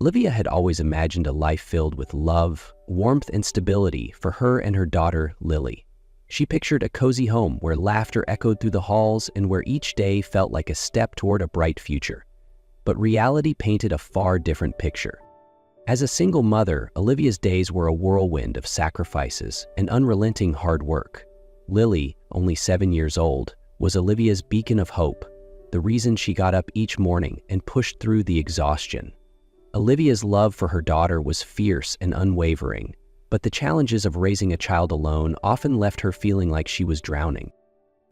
Olivia had always imagined a life filled with love, warmth, and stability for her and her daughter, Lily. She pictured a cozy home where laughter echoed through the halls and where each day felt like a step toward a bright future. But reality painted a far different picture. As a single mother, Olivia's days were a whirlwind of sacrifices and unrelenting hard work. Lily, only 7 years old, was Olivia's beacon of hope, the reason she got up each morning and pushed through the exhaustion. Olivia's love for her daughter was fierce and unwavering, but the challenges of raising a child alone often left her feeling like she was drowning.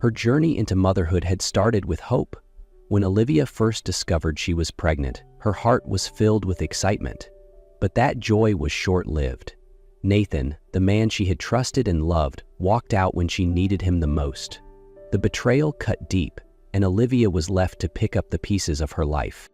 Her journey into motherhood had started with hope. When Olivia first discovered she was pregnant, her heart was filled with excitement. But that joy was short-lived. Nathan, the man she had trusted and loved, walked out when she needed him the most. The betrayal cut deep, and Olivia was left to pick up the pieces of her life.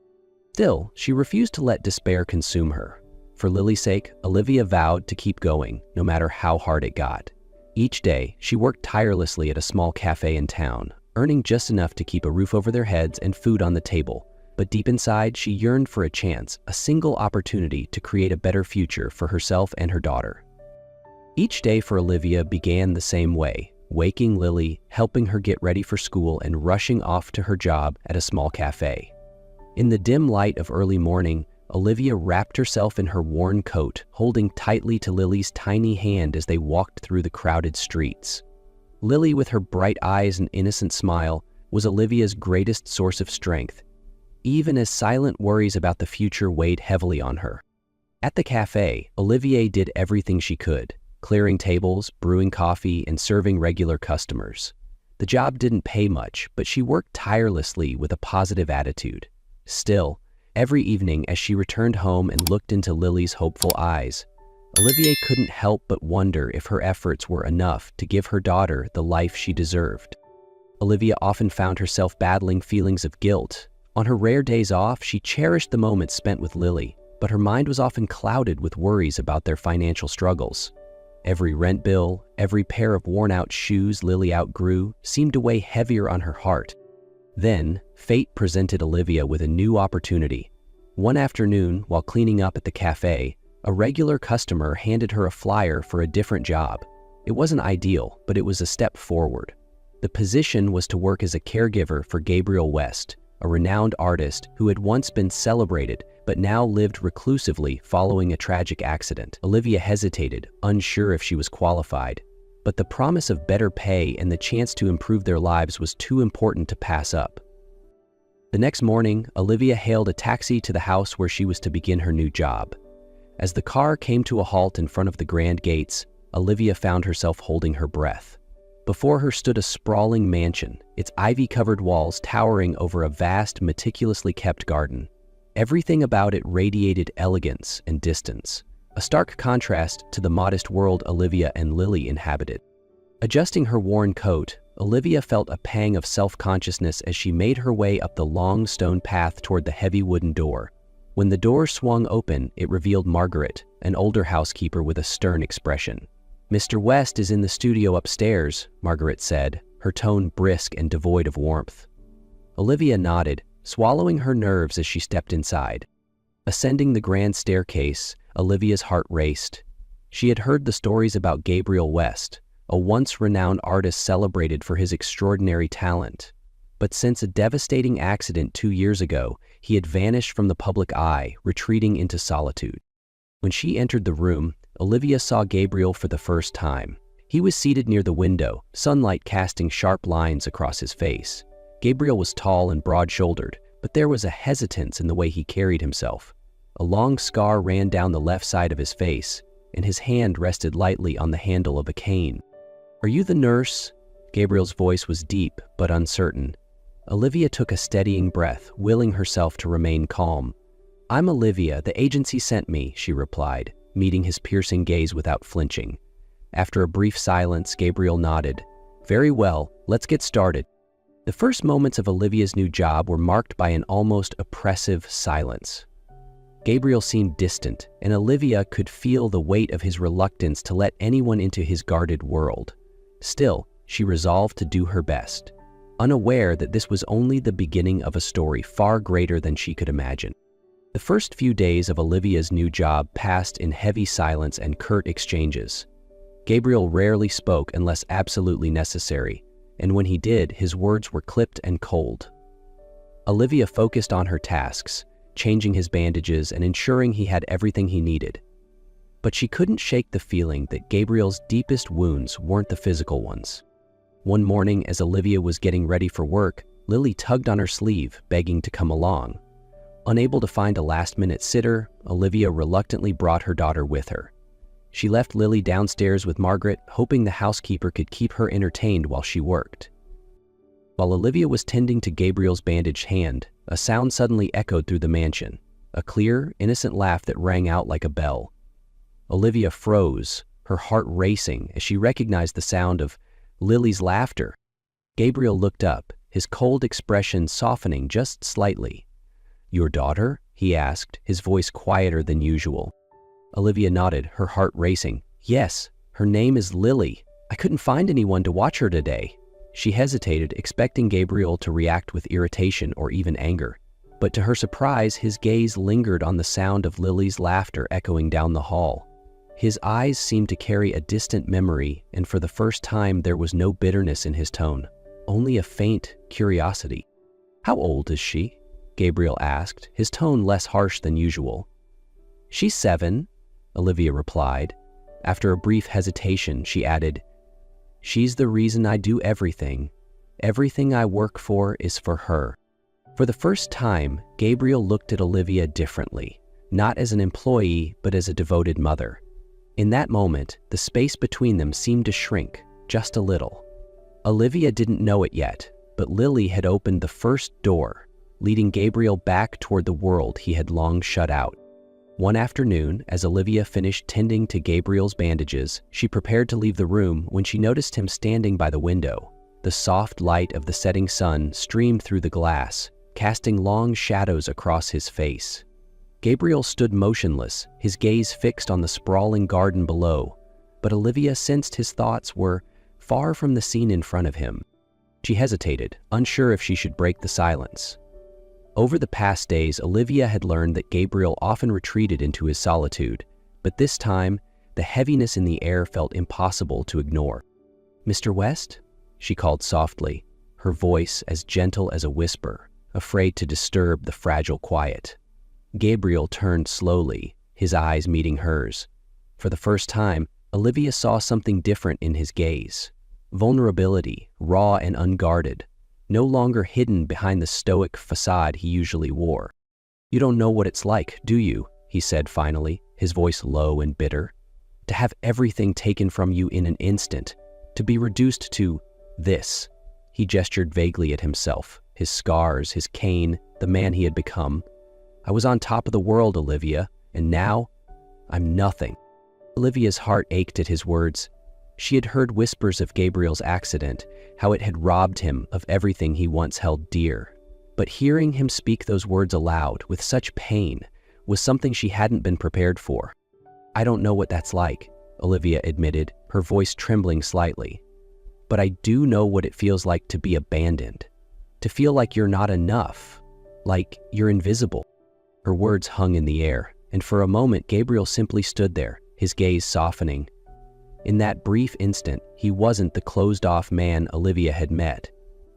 Still, she refused to let despair consume her. For Lily's sake, Olivia vowed to keep going, no matter how hard it got. Each day, she worked tirelessly at a small cafe in town, earning just enough to keep a roof over their heads and food on the table. But deep inside, she yearned for a chance, a single opportunity to create a better future for herself and her daughter. Each day for Olivia began the same way, waking Lily, helping her get ready for school, and rushing off to her job at a small cafe. In the dim light of early morning, Olivia wrapped herself in her worn coat, holding tightly to Lily's tiny hand as they walked through the crowded streets. Lily, with her bright eyes and innocent smile, was Olivia's greatest source of strength, even as silent worries about the future weighed heavily on her. At the cafe, Olivia did everything she could, clearing tables, brewing coffee, and serving regular customers. The job didn't pay much, but she worked tirelessly with a positive attitude. Still, every evening as she returned home and looked into Lily's hopeful eyes, Olivia couldn't help but wonder if her efforts were enough to give her daughter the life she deserved. Olivia often found herself battling feelings of guilt. On her rare days off, she cherished the moments spent with Lily, but her mind was often clouded with worries about their financial struggles. Every rent bill, every pair of worn-out shoes Lily outgrew seemed to weigh heavier on her heart. Then, fate presented Olivia with a new opportunity. One afternoon, while cleaning up at the cafe, a regular customer handed her a flyer for a different job. It wasn't ideal, but it was a step forward. The position was to work as a caregiver for Gabriel West, a renowned artist who had once been celebrated but now lived reclusively following a tragic accident. Olivia hesitated, unsure if she was qualified, but the promise of better pay and the chance to improve their lives was too important to pass up. The next morning, Olivia hailed a taxi to the house where she was to begin her new job. As the car came to a halt in front of the grand gates, Olivia found herself holding her breath. Before her stood a sprawling mansion, its ivy-covered walls towering over a vast, meticulously kept garden. Everything about it radiated elegance and distance, a stark contrast to the modest world Olivia and Lily inhabited. Adjusting her worn coat, Olivia felt a pang of self-consciousness as she made her way up the long stone path toward the heavy wooden door. When the door swung open, it revealed Margaret, an older housekeeper with a stern expression. "Mr. West is in the studio upstairs," Margaret said, her tone brisk and devoid of warmth. Olivia nodded, swallowing her nerves as she stepped inside. Ascending the grand staircase, Olivia's heart raced. She had heard the stories about Gabriel West, a once renowned artist celebrated for his extraordinary talent. But since a devastating accident 2 years ago, he had vanished from the public eye, retreating into solitude. When she entered the room, Olivia saw Gabriel for the first time. He was seated near the window, sunlight casting sharp lines across his face. Gabriel was tall and broad-shouldered, but there was a hesitance in the way he carried himself. A long scar ran down the left side of his face, and his hand rested lightly on the handle of a cane. "Are you the nurse?" Gabriel's voice was deep but uncertain. Olivia took a steadying breath, willing herself to remain calm. "I'm Olivia, the agency sent me," she replied, meeting his piercing gaze without flinching. After a brief silence, Gabriel nodded. "Very well, let's get started." The first moments of Olivia's new job were marked by an almost oppressive silence. Gabriel seemed distant, and Olivia could feel the weight of his reluctance to let anyone into his guarded world. Still, she resolved to do her best, unaware that this was only the beginning of a story far greater than she could imagine. The first few days of Olivia's new job passed in heavy silence and curt exchanges. Gabriel rarely spoke unless absolutely necessary, and when he did, his words were clipped and cold. Olivia focused on her tasks, changing his bandages and ensuring he had everything he needed. But she couldn't shake the feeling that Gabriel's deepest wounds weren't the physical ones. One morning, as Olivia was getting ready for work, Lily tugged on her sleeve, begging to come along. Unable to find a last-minute sitter, Olivia reluctantly brought her daughter with her. She left Lily downstairs with Margaret, hoping the housekeeper could keep her entertained while she worked. While Olivia was tending to Gabriel's bandaged hand, a sound suddenly echoed through the mansion, a clear, innocent laugh that rang out like a bell. Olivia froze, her heart racing as she recognized the sound of Lily's laughter. Gabriel looked up, his cold expression softening just slightly. "Your daughter?" he asked, his voice quieter than usual. Olivia nodded, her heart racing. "Yes, her name is Lily. I couldn't find anyone to watch her today." She hesitated, expecting Gabriel to react with irritation or even anger. But to her surprise, his gaze lingered on the sound of Lily's laughter echoing down the hall. His eyes seemed to carry a distant memory, and for the first time there was no bitterness in his tone, only a faint curiosity. "How old is she?" Gabriel asked, his tone less harsh than usual. "She's 7, Olivia replied. After a brief hesitation, she added, "She's the reason I do everything. Everything I work for is for her." For the first time, Gabriel looked at Olivia differently, not as an employee, but as a devoted mother. In that moment, the space between them seemed to shrink, just a little. Olivia didn't know it yet, but Lily had opened the first door, leading Gabriel back toward the world he had long shut out. One afternoon, as Olivia finished tending to Gabriel's bandages, she prepared to leave the room when she noticed him standing by the window. The soft light of the setting sun streamed through the glass, casting long shadows across his face. Gabriel stood motionless, his gaze fixed on the sprawling garden below, but Olivia sensed his thoughts were far from the scene in front of him. She hesitated, unsure if she should break the silence. Over the past days, Olivia had learned that Gabriel often retreated into his solitude, but this time, the heaviness in the air felt impossible to ignore. "Mr. West?" she called softly, her voice as gentle as a whisper, afraid to disturb the fragile quiet. Gabriel turned slowly, his eyes meeting hers. For the first time, Olivia saw something different in his gaze. Vulnerability, raw and unguarded, no longer hidden behind the stoic facade he usually wore. "You don't know what it's like, do you?" he said finally, his voice low and bitter. "To have everything taken from you in an instant, to be reduced to this." He gestured vaguely at himself, his scars, his cane, the man he had become. "I was on top of the world, Olivia, and now I'm nothing." Olivia's heart ached at his words. She had heard whispers of Gabriel's accident, how it had robbed him of everything he once held dear. But hearing him speak those words aloud with such pain was something she hadn't been prepared for. "I don't know what that's like," Olivia admitted, her voice trembling slightly. "But I do know what it feels like to be abandoned, to feel like you're not enough, like you're invisible." Her words hung in the air, and for a moment Gabriel simply stood there, his gaze softening. In that brief instant, he wasn't the closed-off man Olivia had met.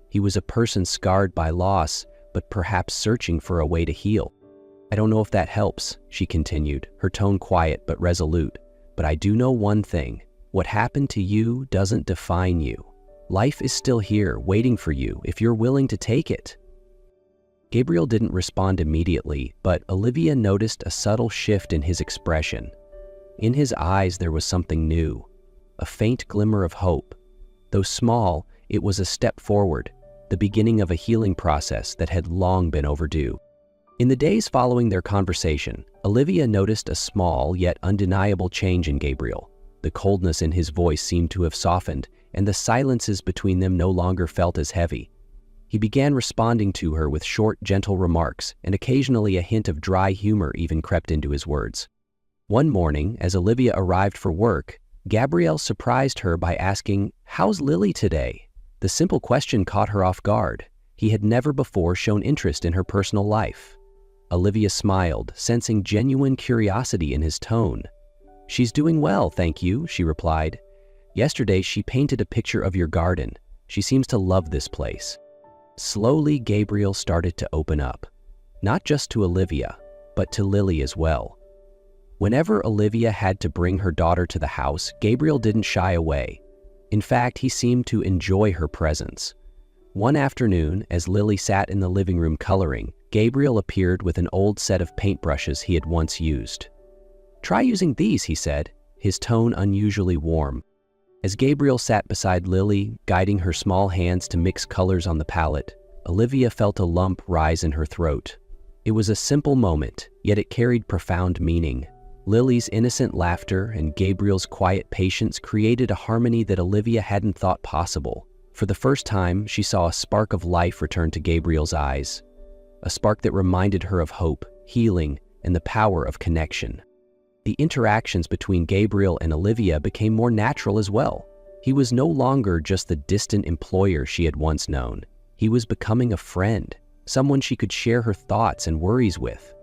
He was a person scarred by loss, but perhaps searching for a way to heal. "I don't know if that helps," she continued, her tone quiet but resolute. "But I do know one thing. What happened to you doesn't define you. Life is still here, waiting for you, if you're willing to take it." Gabriel didn't respond immediately, but Olivia noticed a subtle shift in his expression. In his eyes there was something new, a faint glimmer of hope. Though small, it was a step forward, the beginning of a healing process that had long been overdue. In the days following their conversation, Olivia noticed a small yet undeniable change in Gabriel. The coldness in his voice seemed to have softened, and the silences between them no longer felt as heavy. He began responding to her with short, gentle remarks, and occasionally a hint of dry humor even crept into his words. One morning, as Olivia arrived for work, Gabriel surprised her by asking, "How's Lily today?" The simple question caught her off guard. He had never before shown interest in her personal life. Olivia smiled, sensing genuine curiosity in his tone. "She's doing well, thank you," she replied. "Yesterday she painted a picture of your garden. She seems to love this place." Slowly, Gabriel started to open up, not just to Olivia, but to Lily as well. Whenever Olivia had to bring her daughter to the house, Gabriel didn't shy away. In fact, he seemed to enjoy her presence. One afternoon, as Lily sat in the living room coloring, Gabriel appeared with an old set of paintbrushes he had once used. "Try using these," he said, his tone unusually warm. As Gabriel sat beside Lily, guiding her small hands to mix colors on the palette, Olivia felt a lump rise in her throat. It was a simple moment, yet it carried profound meaning. Lily's innocent laughter and Gabriel's quiet patience created a harmony that Olivia hadn't thought possible. For the first time, she saw a spark of life return to Gabriel's eyes, a spark that reminded her of hope, healing, and the power of connection. The interactions between Gabriel and Olivia became more natural as well. He was no longer just the distant employer she had once known. He was becoming a friend, someone she could share her thoughts and worries with.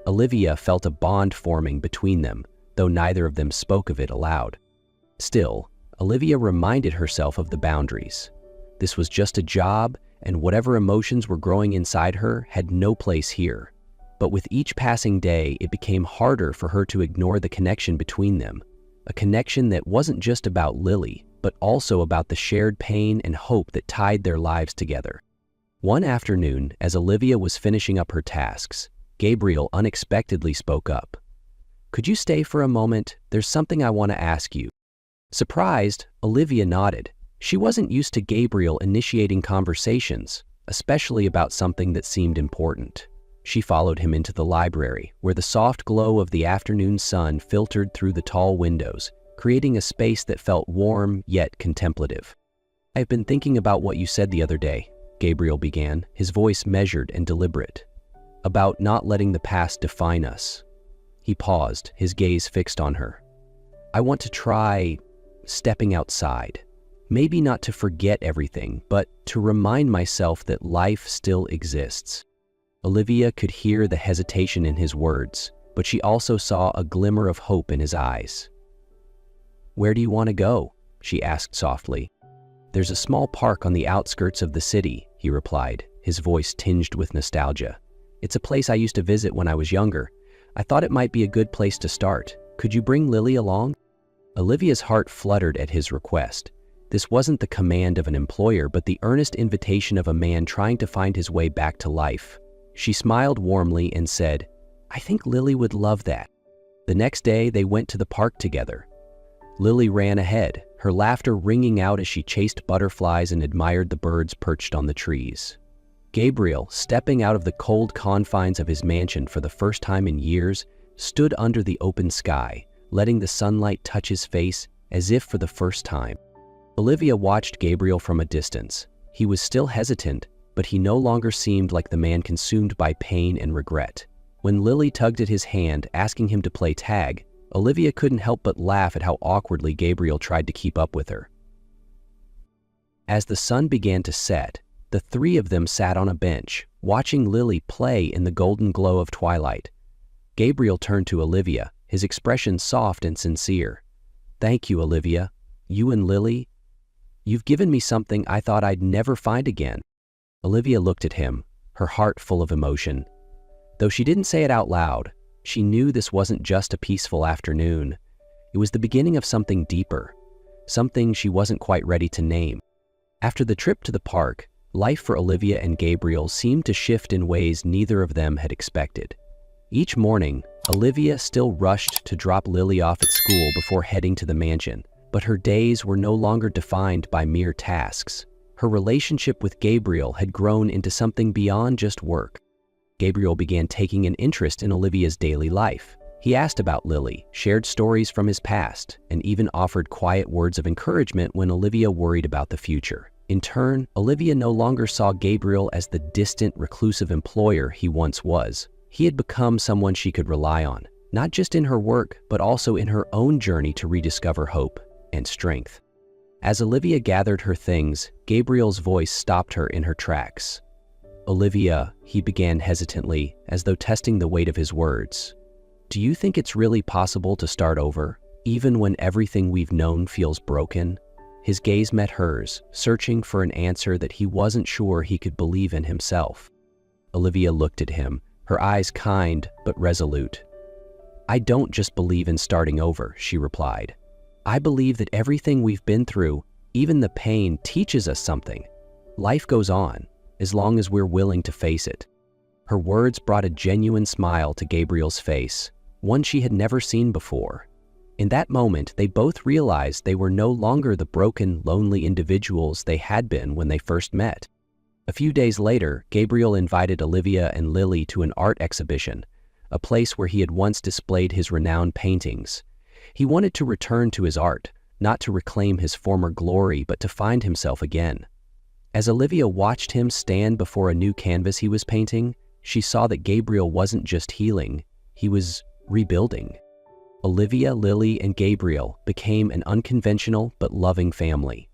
Olivia felt a bond forming between them, though neither of them spoke of it aloud. Still, Olivia reminded herself of the boundaries. This was just a job, and whatever emotions were growing inside her had no place here. But with each passing day, it became harder for her to ignore the connection between them, a connection that wasn't just about Lily, but also about the shared pain and hope that tied their lives together. One afternoon, as Olivia was finishing up her tasks, Gabriel unexpectedly spoke up. "Could you stay for a moment? There's something I want to ask you." Surprised, Olivia nodded. She wasn't used to Gabriel initiating conversations, especially about something that seemed important. She followed him into the library, where the soft glow of the afternoon sun filtered through the tall windows, creating a space that felt warm yet contemplative. "I've been thinking about what you said the other day," Gabriel began, his voice measured and deliberate. "About not letting the past define us." He paused, his gaze fixed on her. "I want to try stepping outside. Maybe not to forget everything, but to remind myself that life still exists." Olivia could hear the hesitation in his words, but she also saw a glimmer of hope in his eyes. "Where do you want to go?" she asked softly. "There's a small park on the outskirts of the city," he replied, his voice tinged with nostalgia. "It's a place I used to visit when I was younger. I thought it might be a good place to start. Could you bring Lily along?" Olivia's heart fluttered at his request. This wasn't the command of an employer, but the earnest invitation of a man trying to find his way back to life. She smiled warmly and said, "I think Lily would love that." The next day, they went to the park together. Lily ran ahead, her laughter ringing out as she chased butterflies and admired the birds perched on the trees. Gabriel, stepping out of the cold confines of his mansion for the first time in years, stood under the open sky, letting the sunlight touch his face as if for the first time. Olivia watched Gabriel from a distance. He was still hesitant, but he no longer seemed like the man consumed by pain and regret. When Lily tugged at his hand, asking him to play tag, Olivia couldn't help but laugh at how awkwardly Gabriel tried to keep up with her. As the sun began to set, the three of them sat on a bench, watching Lily play in the golden glow of twilight. Gabriel turned to Olivia, his expression soft and sincere. "Thank you, Olivia. You and Lily, you've given me something I thought I'd never find again." Olivia looked at him, her heart full of emotion. Though she didn't say it out loud, she knew this wasn't just a peaceful afternoon. It was the beginning of something deeper, something she wasn't quite ready to name. After the trip to the park, life for Olivia and Gabriel seemed to shift in ways neither of them had expected. Each morning, Olivia still rushed to drop Lily off at school before heading to the mansion, but her days were no longer defined by mere tasks. Her relationship with Gabriel had grown into something beyond just work. Gabriel began taking an interest in Olivia's daily life. He asked about Lily, shared stories from his past, and even offered quiet words of encouragement when Olivia worried about the future. In turn, Olivia no longer saw Gabriel as the distant, reclusive employer he once was. He had become someone she could rely on, not just in her work, but also in her own journey to rediscover hope and strength. As Olivia gathered her things, Gabriel's voice stopped her in her tracks. "Olivia," he began hesitantly, as though testing the weight of his words. "Do you think it's really possible to start over, even when everything we've known feels broken?" His gaze met hers, searching for an answer that he wasn't sure he could believe in himself. Olivia looked at him, her eyes kind but resolute. "I don't just believe in starting over," she replied. "I believe that everything we've been through, even the pain, teaches us something. Life goes on, as long as we're willing to face it." Her words brought a genuine smile to Gabriel's face, one she had never seen before. In that moment, they both realized they were no longer the broken, lonely individuals they had been when they first met. A few days later, Gabriel invited Olivia and Lily to an art exhibition, a place where he had once displayed his renowned paintings. He wanted to return to his art, not to reclaim his former glory, but to find himself again. As Olivia watched him stand before a new canvas he was painting, she saw that Gabriel wasn't just healing, he was rebuilding. Olivia, Lily, and Gabriel became an unconventional but loving family.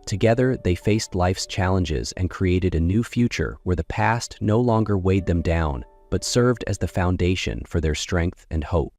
Together, they faced life's challenges and created a new future where the past no longer weighed them down, but served as the foundation for their strength and hope.